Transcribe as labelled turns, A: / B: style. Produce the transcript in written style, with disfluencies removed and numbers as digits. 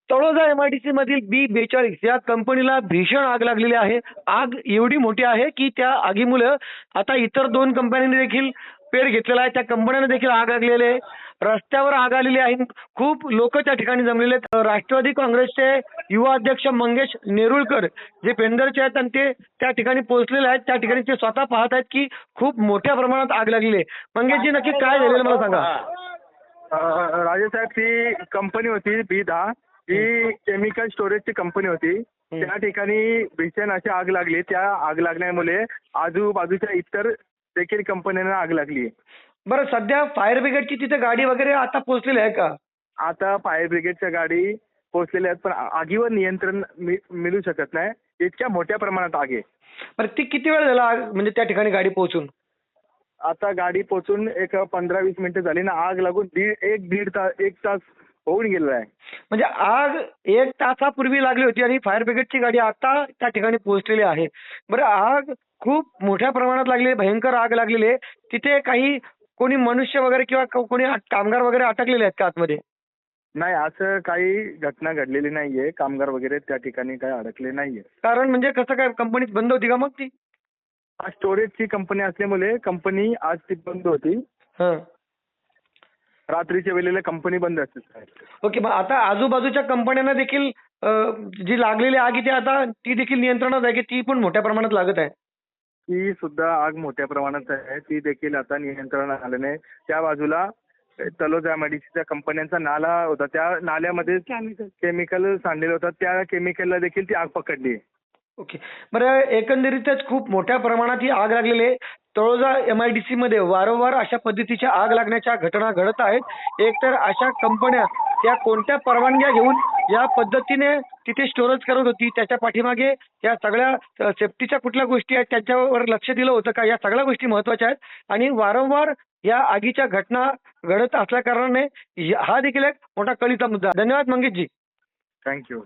A: Taloja MIDC मधील B42 या कंपनीला भीषण आग लागलेली आहे. आग एवढी मोठी आहे की त्या आगीमुळे आता इतर 2 कंपन्यांनी देखील पेट घेतलेला आहे. त्या कंपन्यांना देखील आग लागलेली आहे. रस्त्यावर आग आलेली आहे. खूप लोक त्या ठिकाणी जमलेले आहेत. राष्ट्रवादी काँग्रेसचे युवा अध्यक्ष मंगेश नेरुळकर जे पेंदरचे आहेत आणि ते त्या ठिकाणी पोहोचलेले आहेत. त्या ठिकाणी ते स्वतः पाहत आहेत की खूप मोठ्या प्रमाणात आग लागलेली आहे. मंगेशजी, नक्की काय झालेलं मला सांगा.
B: राजेसाहेब, ती कंपनी होती B10, ही केमिकल स्टोरेजची कंपनी होती. त्या ठिकाणी भीषण अशी आग लागली. त्या आग लागल्यामुळे आजूबाजूच्या इतर देखील कंपन्यांना आग लागली.
A: बरं, सध्या फायर ब्रिगेडची तिथे गाडी वगैरे आता पोहोचलेली आहे का?
B: आता फायर ब्रिगेडच्या गाडी पोहोचलेल्या आहेत, पण आगीवर नियंत्रण मिळू शकत नाही. इतक्या मोठ्या प्रमाणात आग आहे.
A: बरं, ती किती वेळ झाला म्हणजे त्या ठिकाणी गाडी पोहोचून?
B: आता गाडी पोहोचून एक 15-20 मिनिटं झाली ना. आग लागून दीड तास होऊन गेलेला आहे.
A: म्हणजे आग 1 तासापूर्वी लागली होती आणि फायर ब्रिगेडची गाडी आता त्या ठिकाणी पोहोचलेली आहे. बरं, आग खूप मोठ्या प्रमाणात लागली, भयंकर आग लागलेली आहे. तिथे काही कोणी मनुष्य वगैरे किंवा कोणी कामगार वगैरे अटकलेले आहेत का आतमध्ये?
B: नाही, असं काही घटना घडलेली नाहीये. कामगार वगैरे त्या ठिकाणी काही अडकले नाहीये.
A: कारण म्हणजे कसं काय, कंपनीत बंद होती का मग ती?
B: आज स्टोरेजची कंपनी असल्यामुळे कंपनी आज ती बंद होती.
A: हां.
B: रात्रीच्या वेळेला कंपनी बंद असते.
A: ओके, मग आता आजूबाजूच्या कंपन्यांना देखील जी लागलेली आग आहे ती आता ती देखील नियंत्रणात आहे की ती पण मोठ्या प्रमाणात लागत आहे?
B: ती सुद्धा आग मोठ्या प्रमाणात आहे. ती देखील आता नियंत्रणात आलं नाही. त्या बाजूला तलोजा MIDCच्या कंपन्यांचा नाला होता. त्या नाल्यामध्ये केमिकल सांडलेलं होतं. त्या केमिकलला देखील ती आग पकडली.
A: ओके. बरं, एकंदरीतच खूप मोठ्या प्रमाणात ही आग लागलेली आहे. तळोजा MIDC मध्ये वारंवार अशा पद्धतीच्या आग लागण्याच्या घटना घडत आहेत. एकतर अशा कंपन्या त्या कोणत्या परवानग्या घेऊन या पद्धतीने तिथे स्टोरेज करत होती, त्याच्या पाठीमागे या सगळ्या सेफ्टीच्या कुठल्या गोष्टी आहेत त्याच्यावर लक्ष दिलं होतं का? या सगळ्या गोष्टी महत्त्वाच्या आहेत आणि वारंवार या आगीच्या घटना घडत असल्या कारणाने हा देखील एक मोठा कळीचा मुद्दा. धन्यवाद मंगेशजी.
B: थँक्यू.